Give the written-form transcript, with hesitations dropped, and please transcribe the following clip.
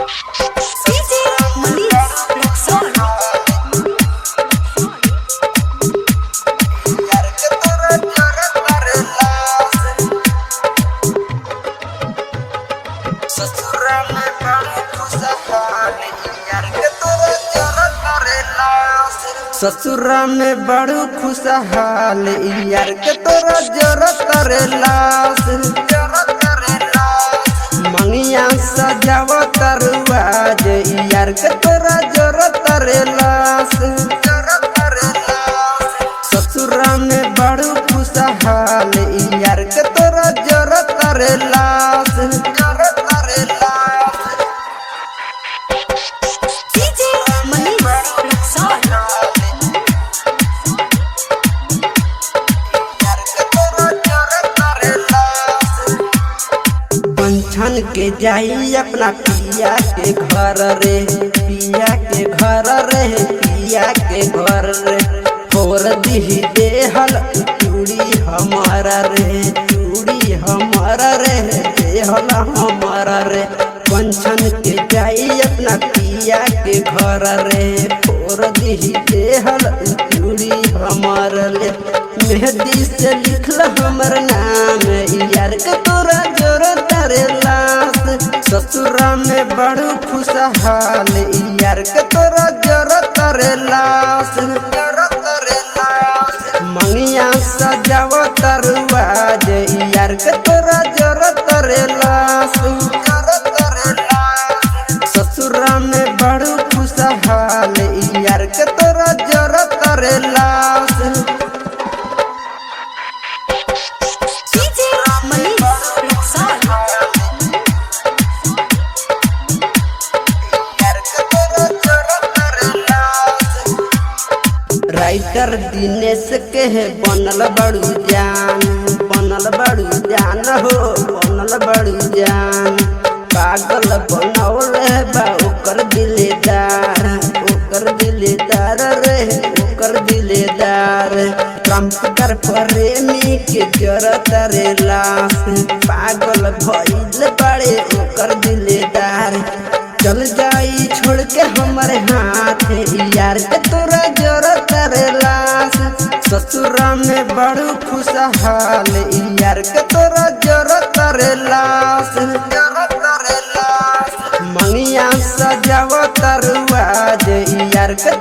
DJ Manish Rexon. ससुरा में बड़ू खुशहाल यार के तोरा जरूरत करेला मंगिया सजाव तरुआ जे यार के तोरा जरूरत करेला ससुरा में बड़ू खुशहाल यार के तोरा जरूरत करेला DJ Manish Rexon. पंछन के जाई अपना पिया के घर रे पिया के घर रे पिया के घर रे फोर दी देहल चूड़ी हमारा रे चूड़ी हमारा रे देहल हमारा रे पंछन के जाई अपना पिया के घर रे फोर दी देहल चूड़ी हमारा रे मेहंदी से लिखल हमर नाम यार के तोरा जरूरत करेला ससुरा में बड़ू खुशहाल यार के तोरा जरूरत करेला मंगिया सजाव तरुआ जे यार के तोरा जरूरत करेला ससुरा में बड़ू खुशहाल यार के तोरा जरूरत करेला DJ Manish Rexon. Writer Dinesh के बनल बड़ू जान हो बनल बड़ू जान पागल बनौल बा ओकर दिलेदार रे ओकर दिलेदार ट्रम्पकर प्रेमी के जरूरत रे लाश पागल भइल बड़े ओकर दिलेदार चल जाई छोड़ के हमारे हाथ यार के तोरा जरूरत करेला ससुरा में बड़ू खुशहाल यार के तोरा जरूरत करेला मंगिया सजाव तरुआ जे यार के